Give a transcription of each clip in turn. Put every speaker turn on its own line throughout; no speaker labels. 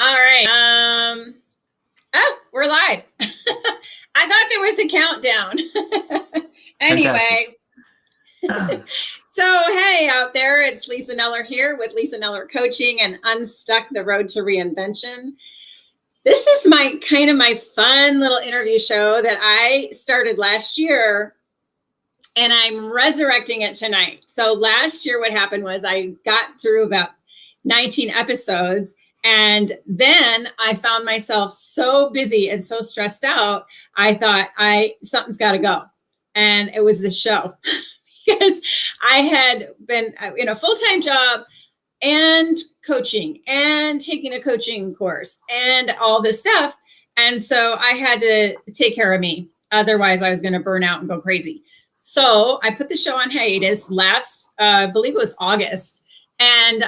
All right. Oh, we're live. I thought there was a countdown. Anyway. So, hey, out there, it's Lisa Kneller here with Lisa Kneller Coaching and Unstuck the Road to Reinvention. This is my fun little interview show that I started last year, and I'm resurrecting it tonight. So last year, what happened was I got through about 19 episodes, and then I found myself so busy and so stressed out. I thought something's got to go. And it was the show because I had been in a full-time job and coaching and taking a coaching course and all this stuff. And so I had to take care of me. Otherwise, I was going to burn out and go crazy. So I put the show on hiatus I believe it was August. And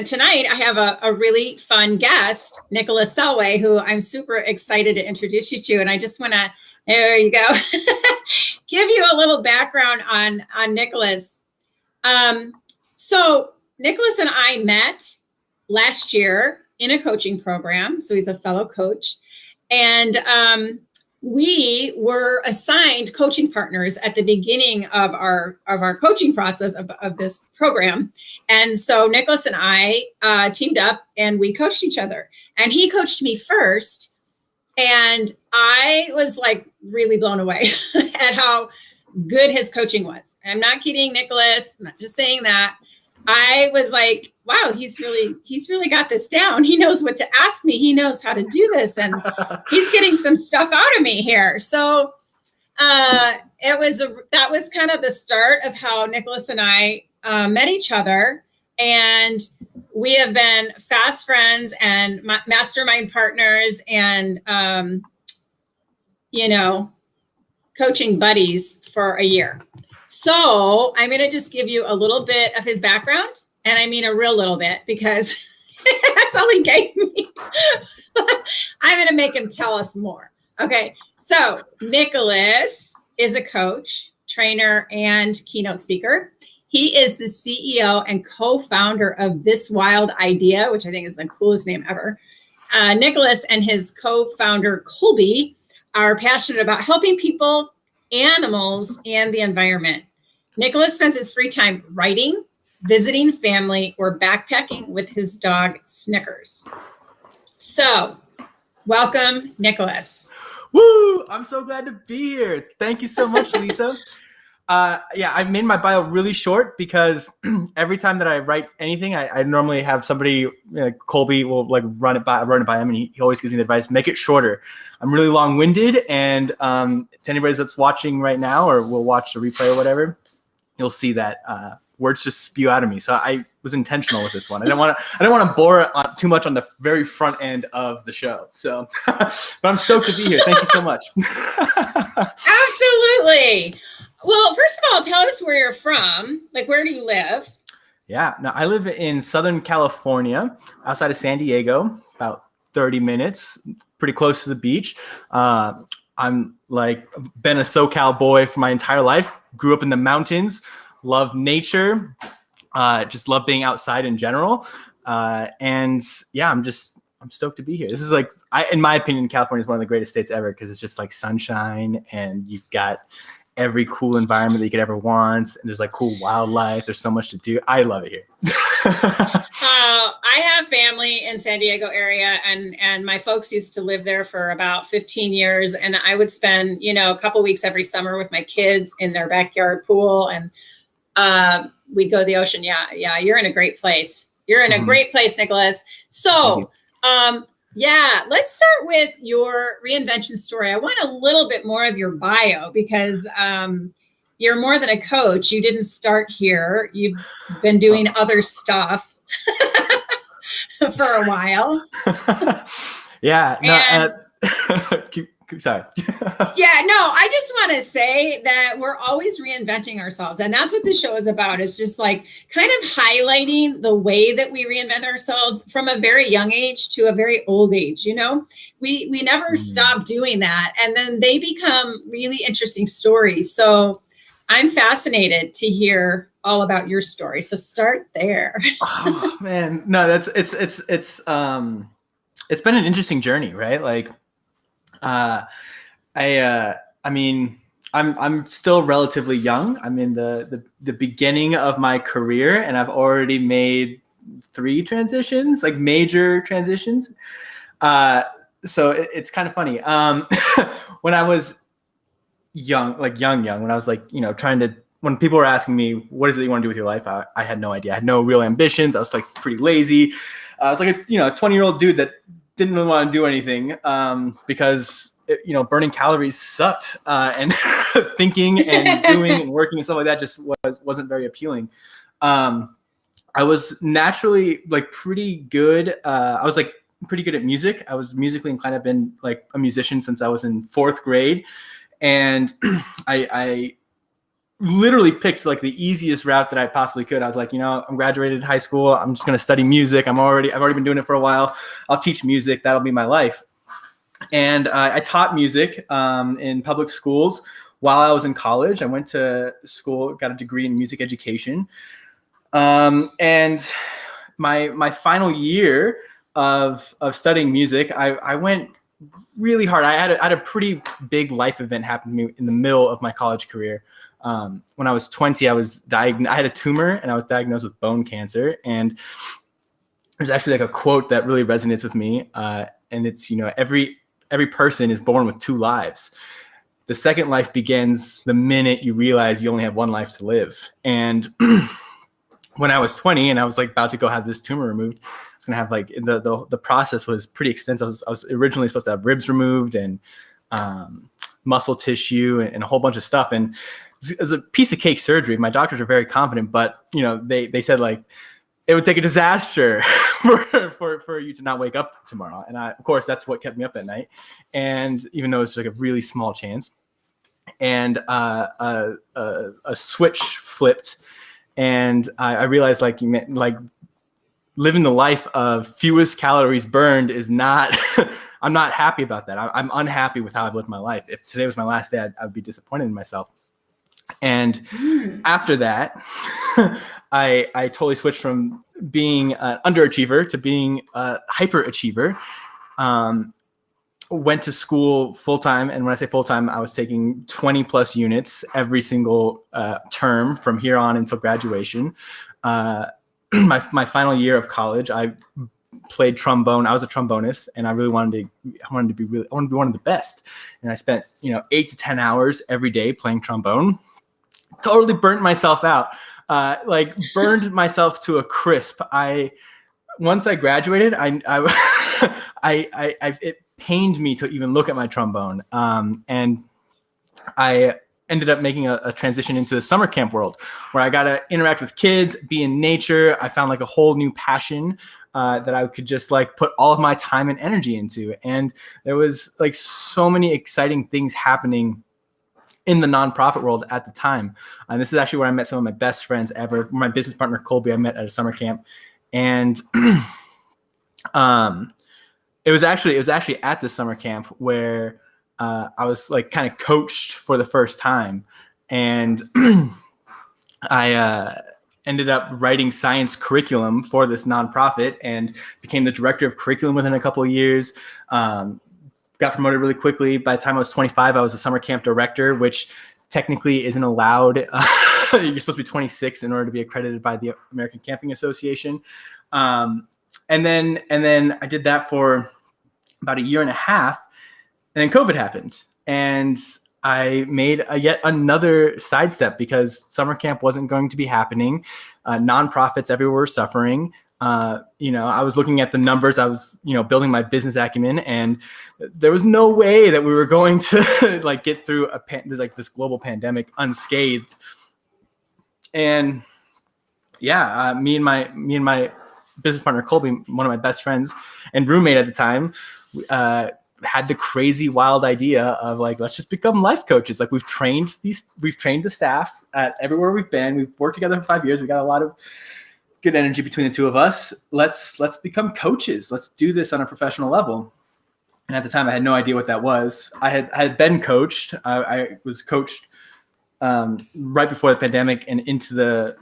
tonight I have a really fun guest, Nicholas Selway, who I'm super excited to introduce you to. And I just want to, there you go, give you a little background on Nicholas. So Nicholas and I met last year in a coaching program. So he's a fellow coach. And we were assigned coaching partners at the beginning of our coaching process of this program. And so Nicholas and I teamed up and we coached each other. And he coached me first. And I was like really blown away at how good his coaching was. I'm not kidding, Nicholas. I'm not just saying that. I was like, wow, he's really got this down. He knows what to ask me. He knows how to do this. And he's getting some stuff out of me here. So that was kind of the start of how Nicholas and I met each other. And we have been fast friends and mastermind partners and, coaching buddies for a year. So I'm going to just give you a little bit of his background, and I mean a real little bit because that's all he gave me. I'm going to make him tell us more. Okay, so Nicholas is a coach, trainer, and keynote speaker. He is the CEO and co-founder of This Wild Idea, which I think is the coolest name ever. Nicholas and his co-founder, Colby, are passionate about helping people, animals, and the environment. Nicholas spends his free time writing, visiting family, or backpacking with his dog, Snickers. So, welcome, Nicholas.
Woo! I'm so glad to be here. Thank you so much, Lisa. I made my bio really short because every time that I write anything, I normally have somebody, Colby will run it by him, and he always gives me the advice, make it shorter. I'm really long-winded, and to anybody that's watching right now or will watch the replay or whatever, you'll see that words just spew out of me. So I was intentional with this one. I don't want to bore too much on the very front end of the show. So, but I'm stoked to be here. Thank you so much.
Absolutely. Well, first of all, tell us where you're from. Like, where do you live?
Yeah, no, I live in Southern California, outside of San Diego, about 30 minutes, pretty close to the beach. I'm been a SoCal boy for my entire life. Grew up in the mountains, love nature, just love being outside in general. I'm stoked to be here. This is in my opinion, California is one of the greatest states ever because it's just like sunshine and you've got every cool environment that you could ever want. And there's cool wildlife. There's so much to do. I love it here.
I have family in San Diego area and my folks used to live there for about 15 years. And I would spend, a couple weeks every summer with my kids in their backyard pool. And we'd go to the ocean. Yeah. You're in a great place. You're in a great place, Nicholas. So, let's start with your reinvention story. I want a little bit more of your bio because you're more than a coach. You didn't start here. You've been doing other stuff for a while.
Sorry.
I just want to say that we're always reinventing ourselves. And that's what this show is about. It's just kind of highlighting the way that we reinvent ourselves from a very young age to a very old age. We never stop doing that. And then they become really interesting stories. So I'm fascinated to hear all about your story. So start there.
Oh man, no, it's been an interesting journey, right? Like, I mean, I'm still relatively young. I'm in the beginning of my career, and I've already made 3 transitions, like major transitions. So it's kind of funny. When I was young, when I was like, when people were asking me, what is it you want to do with your life? I had no idea. I had no real ambitions. I was like pretty lazy. I was like a 20-year-old dude that didn't really want to do anything because burning calories sucked, and thinking and doing and working and stuff like that just wasn't very appealing. I was naturally like pretty good. I was like pretty good at music. I was musically inclined. I've been like a musician since I was in 4th grade. And I literally picked like the easiest route that I possibly could. I was like, I'm graduated high school. I'm just going to study music. I've already been doing it for a while. I'll teach music. That'll be my life. And I taught music in public schools while I was in college. I went to school, got a degree in music education. And my final year of studying music, I went really hard. I had a pretty big life event happen to me in the middle of my college career. When I was 20, I had a tumor and I was diagnosed with bone cancer. And there's actually like a quote that really resonates with me. And it's, every person is born with 2 lives. The second life begins the minute you realize you only have 1 life to live. And when I was 20 and I was like about to go have this tumor removed, I was gonna have like the process was pretty extensive. I was originally supposed to have ribs removed and muscle tissue and a whole bunch of stuff. And it was a piece of cake surgery. My doctors are very confident, but they said like it would take a disaster for you to not wake up tomorrow. And of course, that's what kept me up at night. And even though it's like a really small chance, and a switch flipped. And I realized like living the life of fewest calories burned is not, I'm not happy about that. I'm unhappy with how I've lived my life. If today was my last day, I would be disappointed in myself. And after that, I totally switched from being an underachiever to being a hyperachiever. Went to school full time. And when I say full time, I was taking 20 plus units every single term from here on until graduation. My final year of college, I played trombone. I was a trombonist, and I wanted to be one of the best. And I spent 8 to 10 hours every day playing trombone. Totally burnt myself out. Burned myself to a crisp. Once I graduated, it pained me to even look at my trombone. And I ended up making a transition into the summer camp world where I got to interact with kids, be in nature. I found like a whole new passion that I could just like put all of my time and energy into. And there was like so many exciting things happening in the nonprofit world at the time. And this is actually where I met some of my best friends ever. My business partner, Colby, I met at a summer camp. And it was actually at this summer camp where I was like kind of coached for the first time. And I ended up writing science curriculum for this nonprofit and became the director of curriculum within a couple of years. Got promoted really quickly. By the time I was 25, I was a summer camp director, which technically isn't allowed. You're supposed to be 26 in order to be accredited by the American Camping Association. And then I did that for about a year and a half, and then COVID happened, and I made yet another sidestep because summer camp wasn't going to be happening. Nonprofits everywhere were suffering. I was looking at the numbers. I was, building my business acumen, and there was no way that we were going to like get through this global pandemic unscathed. And yeah, me and my business partner Colby, one of my best friends and roommate at the time, had the crazy wild idea of like, let's just become life coaches. Like we've trained the staff at everywhere we've been. We've worked together for 5 years. We got a lot of good energy between the two of us. Let's become coaches. Let's do this on a professional level. And at the time I had no idea what that was. I had been coached. I was coached right before the pandemic and into the,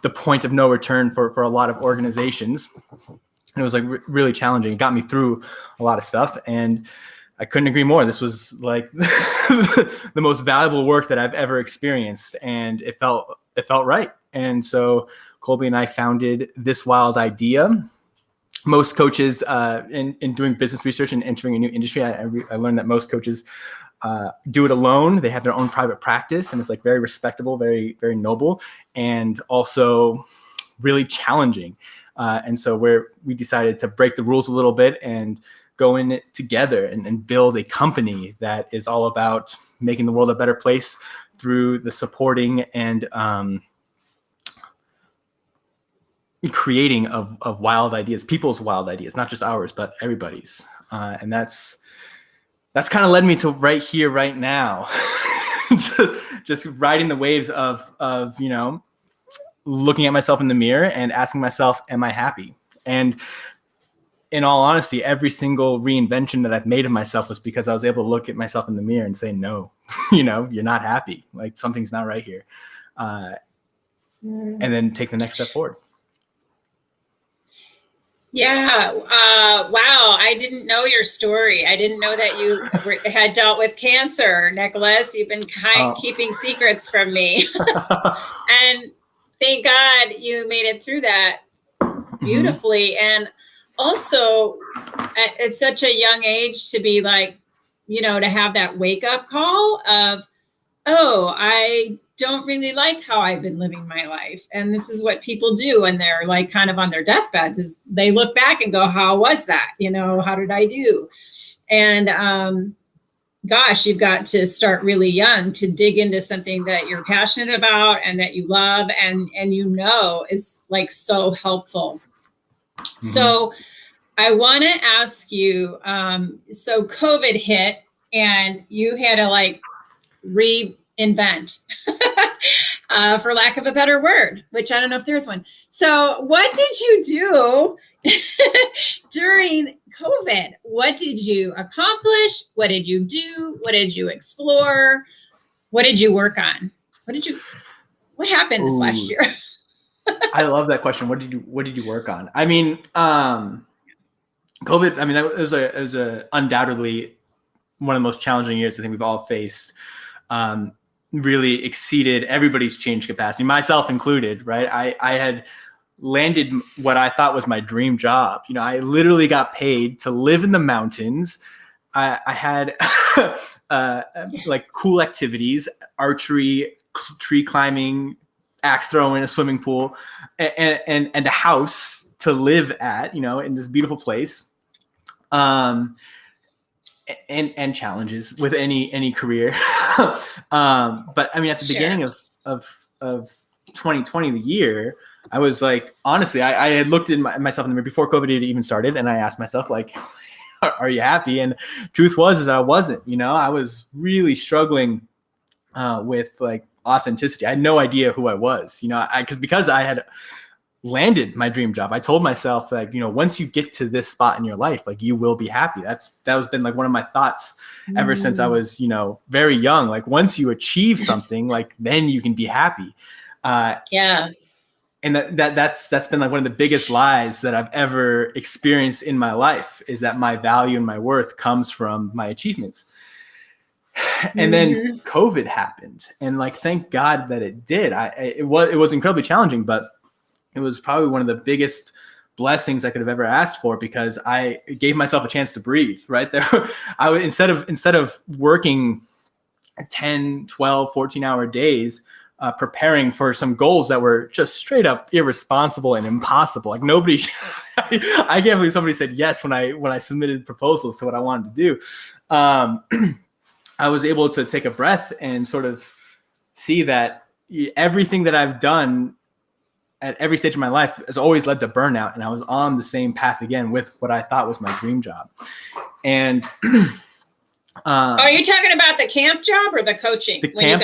the point of no return for a lot of organizations. And it was like really challenging. It got me through a lot of stuff, and I couldn't agree more. This was like the most valuable work that I've ever experienced, and it felt right. And so Colby and I founded This Wild Idea. Most coaches in doing business research and entering a new industry, I learned that most coaches do it alone. They have their own private practice, and it's like very respectable, very, very noble, and also really challenging. And so we decided to break the rules a little bit and go in it together and build a company that is all about making the world a better place through the supporting and creating of wild ideas, people's wild ideas, not just ours, but everybody's. And that's kind of led me to right here, right now, just riding the waves of looking at myself in the mirror and asking myself, am I happy? And in all honesty, every single reinvention that I've made of myself was because I was able to look at myself in the mirror and say, no, you're not happy. Like something's not right here. And then take the next step forward.
Yeah. Wow. I didn't know your story. I didn't know that you had dealt with cancer, Nicholas. You've been keeping secrets from me. And thank God you made it through that beautifully. And also at such a young age to be like, to have that wake up call of, oh, I don't really like how I've been living my life. And this is what people do when they're like kind of on their deathbeds, is they look back and go, how was that? How did I do? And gosh, you've got to start really young to dig into something that you're passionate about and that you love and is like so helpful. Mm-hmm. So I want to ask you, so COVID hit and you had to like reinvent, for lack of a better word, which I don't know if there's one. So what did you do during COVID? What did you accomplish? What did you do? What did you explore? What did you work on? What happened this last year?
I love that question. What did you work on? I mean, COVID, I mean, it was a undoubtedly one of the most challenging years I think we've all faced. Really exceeded everybody's change capacity, myself included, right? I had landed what I thought was my dream job. I literally got paid to live in the mountains. I had like cool activities, archery, tree climbing, axe throwing, a swimming pool, and a house to live at, in this beautiful place. And challenges with any career. But I mean, at the beginning of 2020, the year, I was like, honestly, I had looked in myself in the mirror before COVID had even started. And I asked myself, like, are you happy? And truth is I wasn't, I was really struggling with like authenticity. I had no idea who I was, because I had landed my dream job. I told myself like, once you get to this spot in your life, like you will be happy. That has been like one of my thoughts ever since I was, very young. Like once you achieve something, like then you can be happy.
Yeah.
And that's been like one of the biggest lies that I've ever experienced in my life, is that my value and my worth comes from my achievements. And then COVID happened, and like, thank God that it did. It was incredibly challenging, but it was probably one of the biggest blessings I could have ever asked for, because I gave myself a chance to breathe right there. I would, instead of working 10, 12, 14-hour days, preparing for some goals that were just straight up irresponsible and impossible. Like nobody, I can't believe somebody said yes when I submitted proposals to what I wanted to do. I was able to take a breath and sort of see that everything that I've done at every stage of my life has always led to burnout. And I was on the same path again with what I thought was my dream job. And
are you talking about the camp job or the coaching?
The camp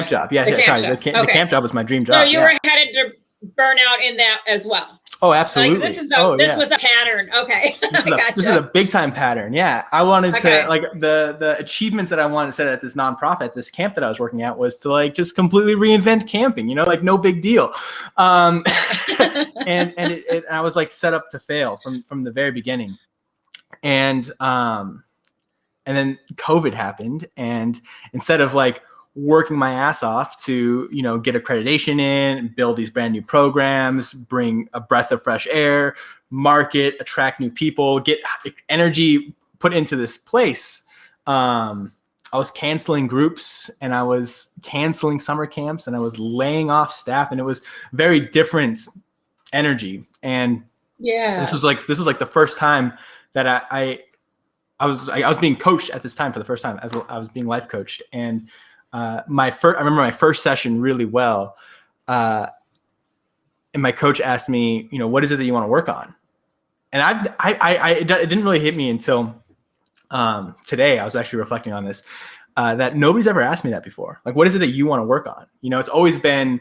job. Yeah. The camp job was my dream job.
So you were headed to burnout in that as well.
Oh, absolutely.
Like this
yeah.
was a pattern. Okay.
This is a big time pattern. Yeah. I wanted to like the achievements that I wanted to set at this nonprofit, this camp that I was working at, was to like just completely reinvent camping, you know, like no big deal. And I was like set up to fail from the very beginning. And then COVID happened, and instead of like working my ass off to, you know, get accreditation in, build these brand new programs, bring a breath of fresh air, market, attract new people, get energy put into this place. I was canceling groups, and I was canceling summer camps, and I was laying off staff, and it was very different energy. And this was like the first time that I was being coached at this time for the first time, as I was being life coached. And I remember my first session really well. And my coach asked me, you know, what is it that you want to work on? And it didn't really hit me until today. I was actually reflecting on this, that nobody's ever asked me that before. Like, what is it that you want to work on? You know, it's always been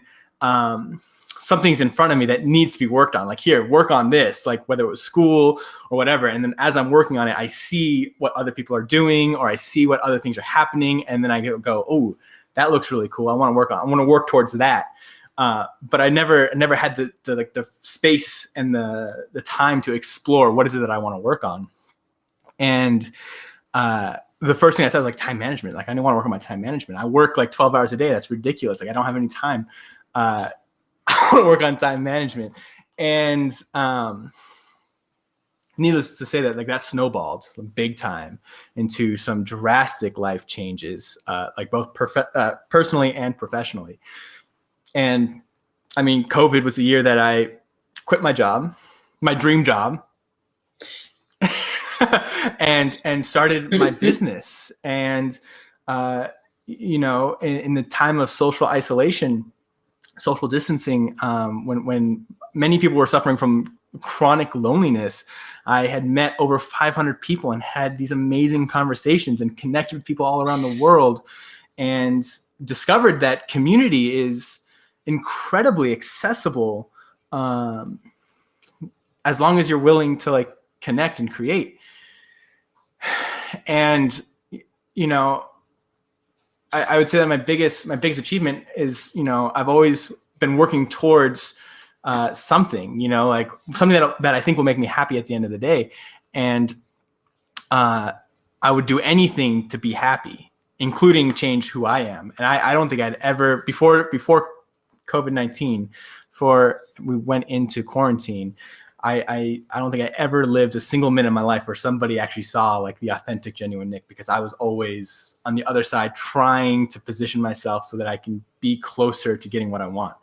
something's in front of me that needs to be worked on. Like, here, work on this, like whether it was school or whatever. And then as I'm working on it, I see what other people are doing, or I see what other things are happening. And then I go, oh, that looks really cool. I want to work towards that. But I never had the space and the time to explore what is it that I want to work on. And the first thing I said was like time management. Like, I didn't want to work on my time management. I work like 12 hours a day. That's ridiculous. Like, I don't have any time. I want to work on time management. And needless to say, that snowballed big time into some drastic life changes, like both personally and professionally. And I mean, COVID was the year that I quit my job, my dream job, and started my business. And you know, in the time of social isolation, social distancing, when many people were suffering from chronic loneliness, I had met over 500 people and had these amazing conversations and connected with people all around the world, and discovered that community is incredibly accessible, as long as you're willing to like connect and create. And, you know, I would say that my biggest achievement is, you know, I've always been working towards something, you know, like something that I think will make me happy at the end of the day. And I would do anything to be happy, including change who I am. And I don't think I'd ever, before COVID-19, before we went into quarantine, I don't think I ever lived a single minute of my life where somebody actually saw like the authentic, genuine Nick, because I was always on the other side trying to position myself so that I can be closer to getting what I want.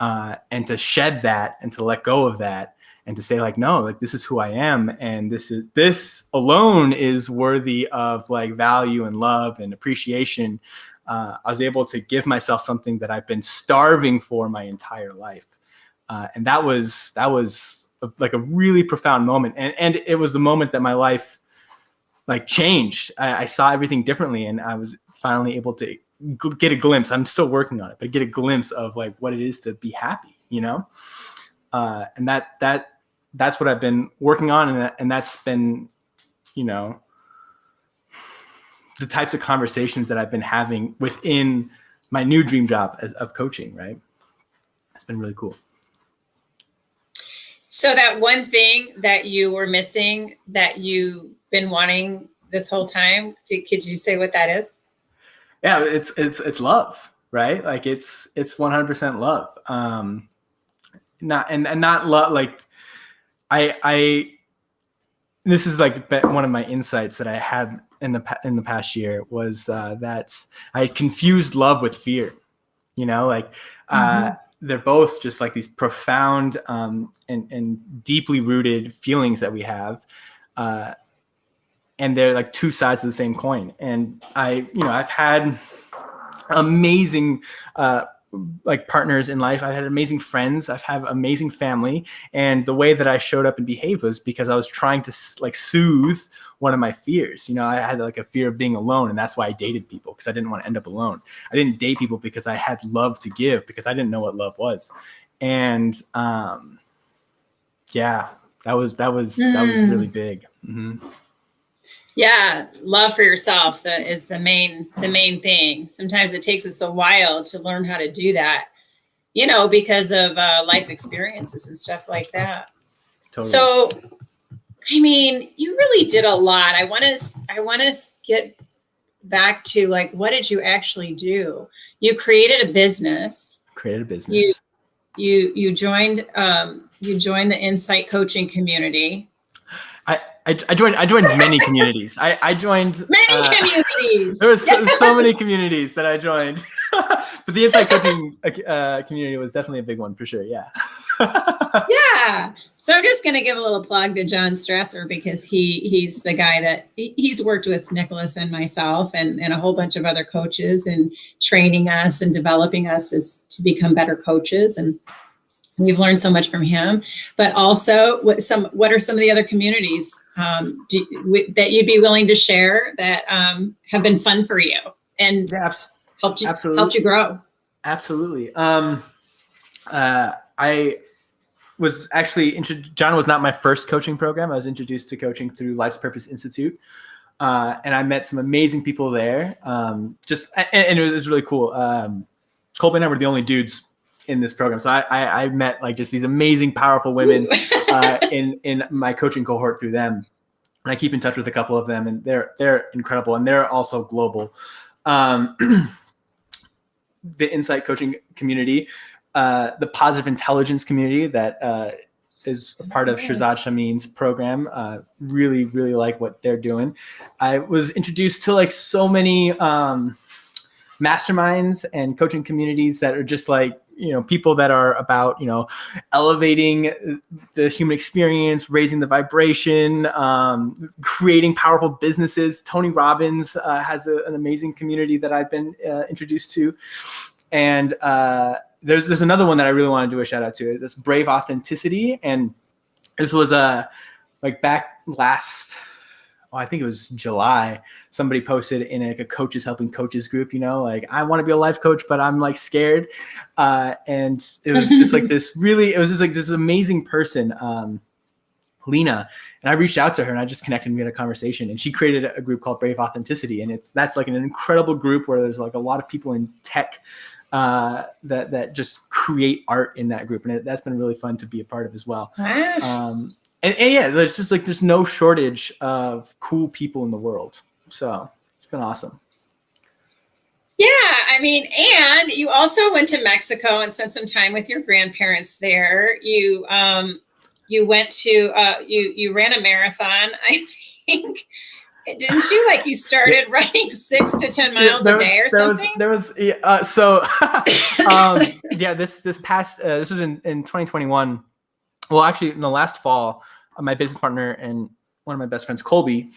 And to shed that and to let go of that and to say like, no, like this is who I am. And this alone is worthy of like value and love and appreciation. I was able to give myself something that I've been starving for my entire life. And that was like a really profound moment. And it was the moment that my life like changed. I saw everything differently, and I was finally able to get a glimpse. I'm still working on it, but get a glimpse of like what it is to be happy, you know? And that's what I've been working on. And that's been, you know, the types of conversations that I've been having within my new dream job of coaching, right? It's been really cool.
So that one thing that you were missing that you've been wanting this whole time, could you say what that is?
Yeah, it's love, right? Like it's 100% love. Not love. Like this is like one of my insights that I had in the past year was that I confused love with fear. You know, like they're both just like these profound and deeply rooted feelings that we have, and they're like two sides of the same coin. And I've had amazing like partners in life. I've had amazing friends. I've had amazing family. And the way that I showed up and behaved was because I was trying to like soothe one of my fears. You know, I had like a fear of being alone, and that's why I dated people, because I didn't want to end up alone. I didn't date people because I had love to give, because I didn't know what love was. And Yeah, that was really big. Mm-hmm.
Yeah, love for yourself is the main thing. Sometimes it takes us a while to learn how to do that, because of life experiences and stuff like that. Totally. So, I mean, you really did a lot. I want to get back to like, what did you actually do? You created a business. You joined the Insight coaching community.
I joined many communities. I joined
many communities.
There was so many communities that I joined, but the Insight coaching community was definitely a big one for sure. Yeah.
Yeah. So I'm just going to give a little plug to John Strasser, because he's the guy that he's worked with Nicholas and myself and a whole bunch of other coaches, and training us and developing us to become better coaches. And we've learned so much from him. But also, what are some of the other communities that you'd be willing to share that have been fun for you and helped you grow?
Absolutely. I was actually John was not my first coaching program. I was introduced to coaching through Life's Purpose Institute, and I met some amazing people there. And it was really cool. Colby and I were the only dudes in this program, so I met like just these amazing, powerful women in my coaching cohort through them. And I keep in touch with a couple of them, and they're incredible, and they're also global. The Insight coaching community, the positive intelligence community that is a part of Shirzad Shamin's program, really, really like what they're doing. I was introduced to like so many masterminds and coaching communities that are just like, people that are about, elevating the human experience, raising the vibration, creating powerful businesses. Tony Robbins has an amazing community that I've been introduced to. And there's another one that I really want to do a shout out to. This Brave Authenticity. And this was like back last, I think it was July, somebody posted in a coaches helping coaches group, like, I want to be a life coach, but I'm like scared. And it was just like this amazing person, Lena. And I reached out to her and I just connected and we had a conversation, and she created a group called Brave Authenticity. And that's like an incredible group where there's like a lot of people in tech that just create art in that group. And that's been really fun to be a part of as well. And yeah, there's just like, there's no shortage of cool people in the world. So it's been awesome.
Yeah. I mean, and you also went to Mexico and spent some time with your grandparents there. You went to, you ran a marathon, I think. Didn't you? Like, you started running 6 to 10 miles a day or something?
This was in 2021. Well, actually, in the last fall, my business partner and one of my best friends, Colby,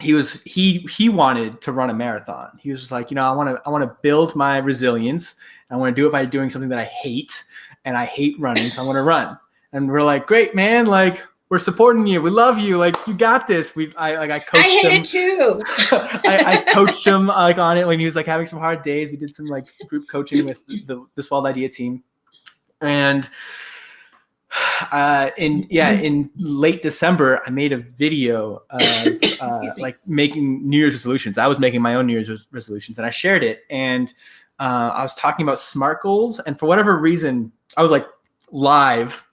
he wanted to run a marathon. He was just like, I want to build my resilience. I want to do it by doing something that I hate, and I hate running, so I want to run. And we're like, great, man, like, we're supporting you. We love you. Like, you got this. I coached him.
I hate it too.
I coached him like on it when he was like having some hard days. We did some like group coaching with the Wild Idea team, and in late December, I made a video like making New Year's resolutions. I was making my own New Year's resolutions, and I shared it. And I was talking about SMART goals, and for whatever reason, I was like live.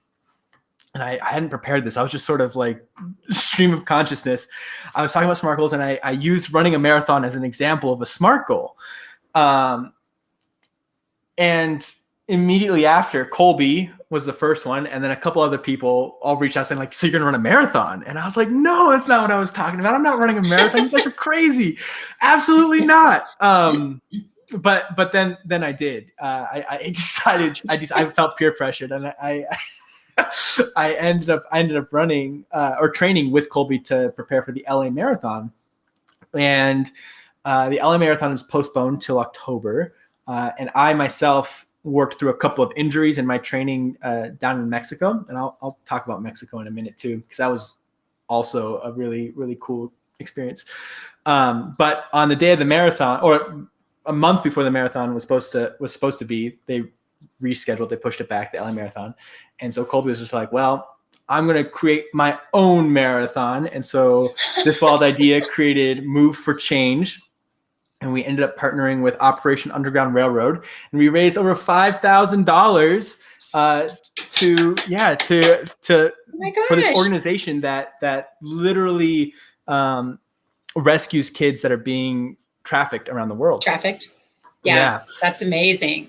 And I hadn't prepared this. I was just sort of like stream of consciousness. I was talking about SMART goals, and I used running a marathon as an example of a SMART goal. And immediately after, Colby was the first one. And then a couple other people all reached out saying like, so you're going to run a marathon? And I was like, no, that's not what I was talking about. I'm not running a marathon. You guys are crazy. Absolutely not. But then I did. I decided, I felt peer pressured, and I ended up running or training with Colby to prepare for the LA Marathon. And the LA Marathon was postponed till October. And I myself worked through a couple of injuries in my training down in Mexico. And I'll talk about Mexico in a minute too, because that was also a really, really cool experience. But on the day of the marathon, or a month before the marathon was supposed to be, they rescheduled. They pushed it back, the LA Marathon. And so Colby was just like, well, I'm going to create my own marathon. And so this wild idea created Move for Change. And we ended up partnering with Operation Underground Railroad. And we raised over $5,000 for this organization that literally rescues kids that are being trafficked around the world.
Trafficked. Yeah. That's amazing.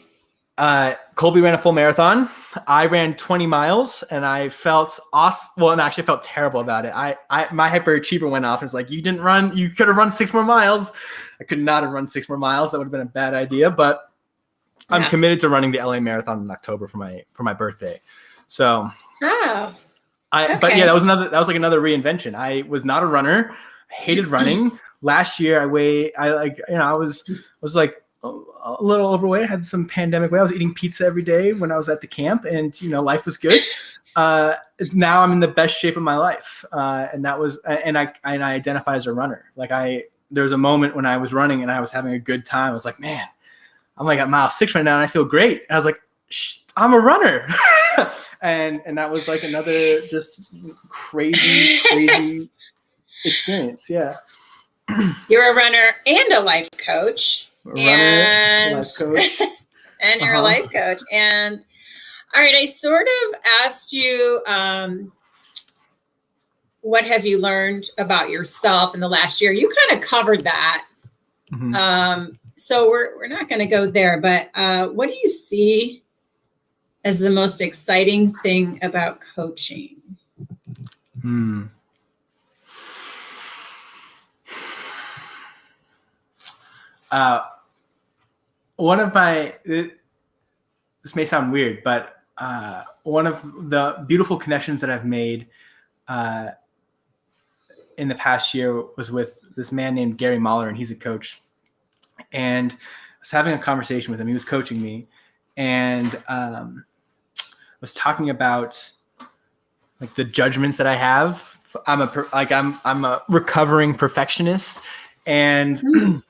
Colby ran a full marathon. I ran 20 miles and I felt awesome. Well, and actually I felt terrible about it. My hyperachiever went off and was like, you didn't run, you could have run 6 more miles. I could not have run 6 more miles. That would have been a bad idea, but I'm committed to running the LA Marathon in October for my birthday. So, but yeah, that was like another reinvention. I was not a runner. I hated running. Last year I was like a little overweight. I had some pandemic weight. I was eating pizza every day when I was at the camp, and life was good. Now I'm in the best shape of my life, and I identify as a runner. Like there was a moment when I was running and I was having a good time. I was like, man, I'm like at mile 6 right now and I feel great. And I was like, I'm a runner. and that was like another just crazy experience. Yeah.
You're a runner and a life coach.
Life coach.
And you're a life coach. And all right, I sort of asked you, what have you learned about yourself in the last year? You kind of covered that. Mm-hmm. So we're not going to go there, but what do you see as the most exciting thing about coaching?
One of this may sound weird, but one of the beautiful connections that I've made in the past year was with this man named Gary Mahler, and he's a coach. And I was having a conversation with him. He was coaching me, and was talking about like the judgments that I have. I'm a recovering perfectionist, and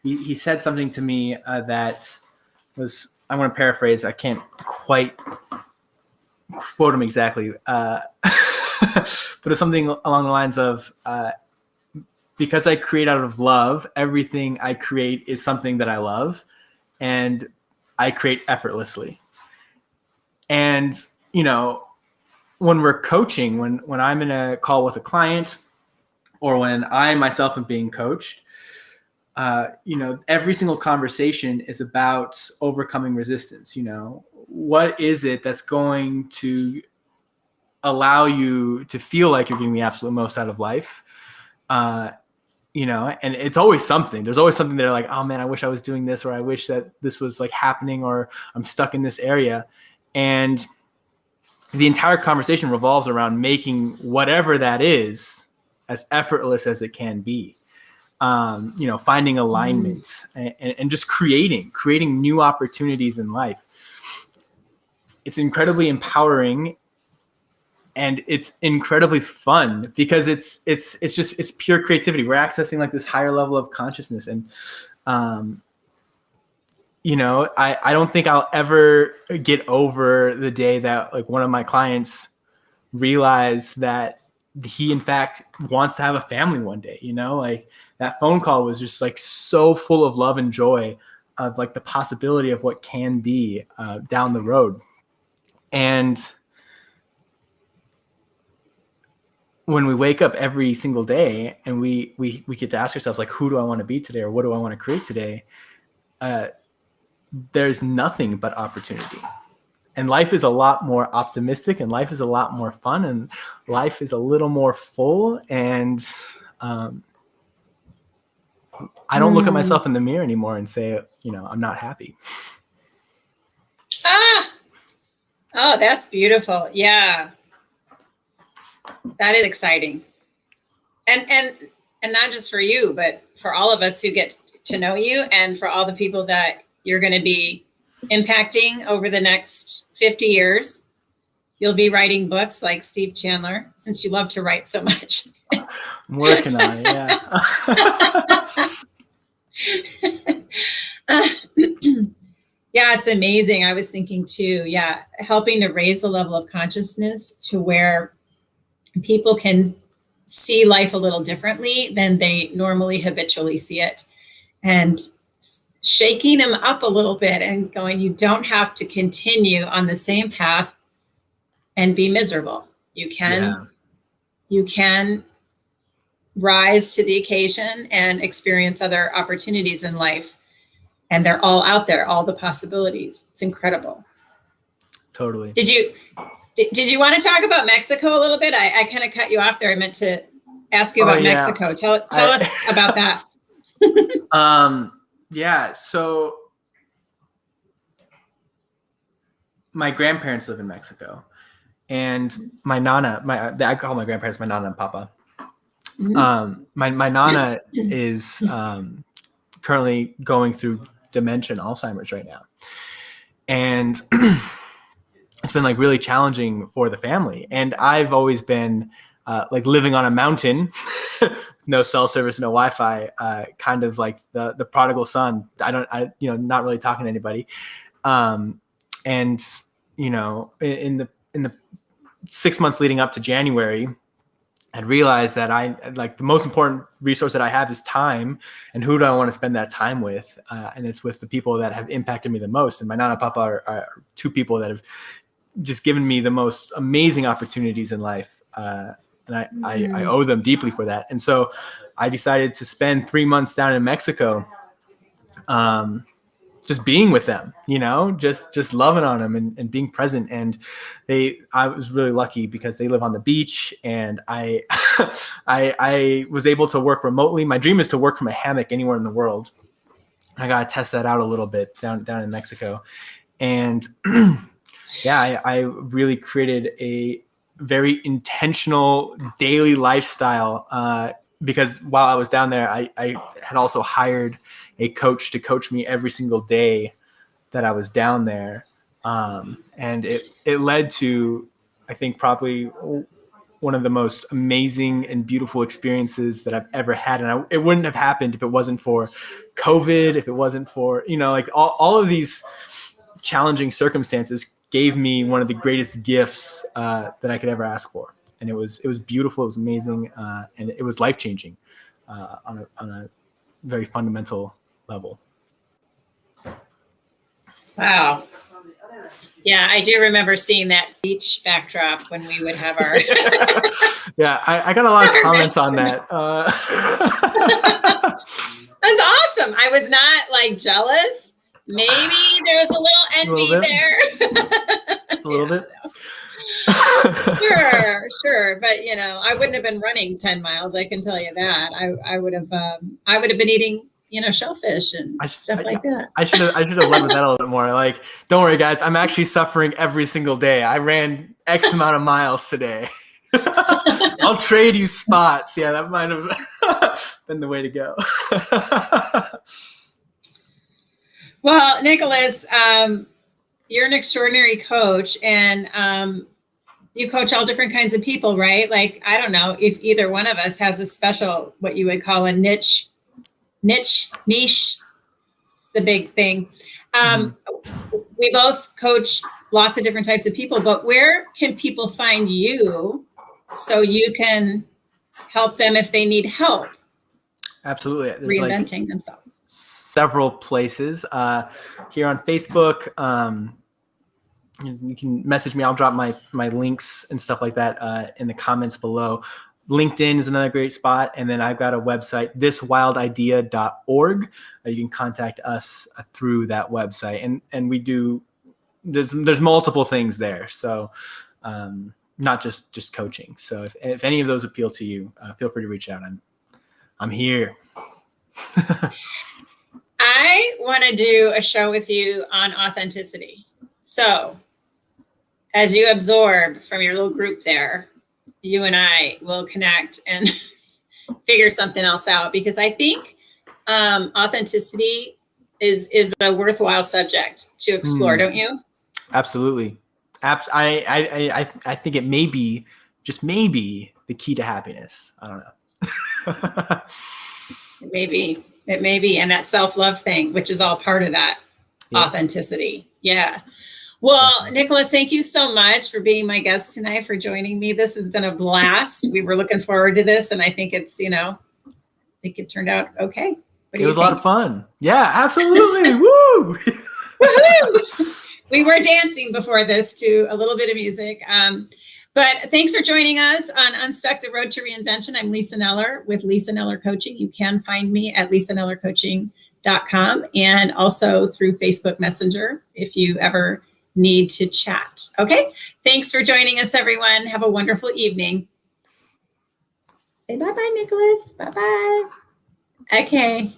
he said something to me that was, I want to paraphrase. I can't quite quote him exactly, but it's something along the lines of, because I create out of love, everything I create is something that I love, and I create effortlessly. And, when we're coaching, when I'm in a call with a client, or when I myself am being coached, every single conversation is about overcoming resistance. What is it that's going to allow you to feel like you're getting the absolute most out of life? And it's always something. There's always something that are like, oh man, I wish I was doing this, or I wish that this was like happening, or I'm stuck in this area. And the entire conversation revolves around making whatever that is as effortless as it can be. Finding alignments and just creating new opportunities in life. It's incredibly empowering, and it's incredibly fun because it's pure creativity. We're accessing like this higher level of consciousness. And, I don't think I'll ever get over the day that like one of my clients realized that he in fact wants to have a family one day. Like that phone call was just like so full of love and joy of like the possibility of what can be down the road. And when we wake up every single day and we get to ask ourselves like, who do I want to be today, or what do I want to create today? There's nothing but opportunity. And life is a lot more optimistic, and life is a lot more fun, and life is a little more full. And I don't look at myself in the mirror anymore and say, I'm not happy.
Oh, that's beautiful. Yeah. That is exciting. And not just for you, but for all of us who get to know you, and for all the people that you're going to be impacting over the next 50 years. You'll be writing books like Steve Chandler, since you love to write so much.
I'm working on it, yeah.
Uh, yeah, it's amazing. I was thinking too, yeah, helping to raise the level of consciousness to where people can see life a little differently than they normally habitually see it. And shaking them up a little bit and going, you don't have to continue on the same path and be miserable.
Yeah.
You can rise to the occasion and experience other opportunities in life. And they're all out there, all the possibilities. It's incredible.
Totally.
Did you want to talk about Mexico a little bit? I kind of cut you off there. I meant to ask you about Mexico. Tell us about that.
Yeah. So my grandparents live in Mexico, and my nana, I call my grandparents my nana and papa. Mm-hmm. My nana is currently going through dementia and Alzheimer's right now, and it's been like really challenging for the family. And I've always been like living on a mountain, no cell service, no Wi-Fi, kind of like the prodigal son. Not really talking to anybody. And in the 6 months leading up to January, I'd realized that the most important resource that I have is time, and who do I want to spend that time with? And it's with the people that have impacted me the most. And my nana and papa are two people that have just given me the most amazing opportunities in life. And I owe them deeply for that. And so I decided to spend 3 months down in Mexico, just being with them, just loving on them and being present. And I was really lucky because they live on the beach, and I was able to work remotely. My dream is to work from a hammock anywhere in the world. I got to test that out a little bit down in Mexico. And yeah, I really created a very intentional daily lifestyle, because while I was down there, I had also hired a coach to coach me every single day that I was down there. And it led to, I think, probably one of the most amazing and beautiful experiences that I've ever had. And it wouldn't have happened if it wasn't for COVID, if it wasn't for, like all of these challenging circumstances gave me one of the greatest gifts that I could ever ask for. And it was beautiful. It was amazing. And it was life-changing on a very fundamental level.
Wow. Yeah, I do remember seeing that beach backdrop when we would have our...
Yeah, I got a lot of comments on that.
That's awesome. I was not like jealous. Maybe there was a little envy there.
Just a little bit.
Sure. But I wouldn't have been running 10 miles. I can tell you that. I would have been eating, shellfish and stuff like that.
I should have led with that a little bit more. Like, don't worry, guys. I'm actually suffering every single day. I ran X amount of miles today. I'll trade you spots. Yeah, that might have been the way to go.
Well, Nicholas, you're an extraordinary coach, and you coach all different kinds of people, right? Like, I don't know if either one of us has a special, what you would call a niche, it's the big thing. We both coach lots of different types of people, but where can people find you so you can help them if they need help?
Absolutely. There's
reinventing themselves.
Several places here on Facebook. You can message me. I'll drop my links and stuff like that in the comments below. LinkedIn is another great spot. And then I've got a website, thiswildidea.org. You can contact us through that website. And we do, there's multiple things there. So not just coaching. So if any of those appeal to you, feel free to reach out. I'm here.
I want to do a show with you on authenticity. So as you absorb from your little group there, you and I will connect and figure something else out, because I think authenticity is a worthwhile subject to explore, don't you?
Absolutely. I think it may be, just maybe, the key to happiness. I don't know.
Maybe. It may be. And that self-love thing, which is all part of that authenticity. Yeah. Well, Nicholas, thank you so much for being my guest tonight, for joining me. This has been a blast. We were looking forward to this, and I think it's, I think it turned out okay.
It was a lot of fun. Yeah, absolutely. Woo!
Woohoo! We were dancing before this to a little bit of music. But thanks for joining us on Unstuck the Road to Reinvention. I'm Lisa Kneller with Lisa Kneller Coaching. You can find me at lisanellercoaching.com and also through Facebook Messenger if you ever need to chat. Okay. Thanks for joining us, everyone. Have a wonderful evening. Say bye-bye, Nicholas. Bye-bye. Okay.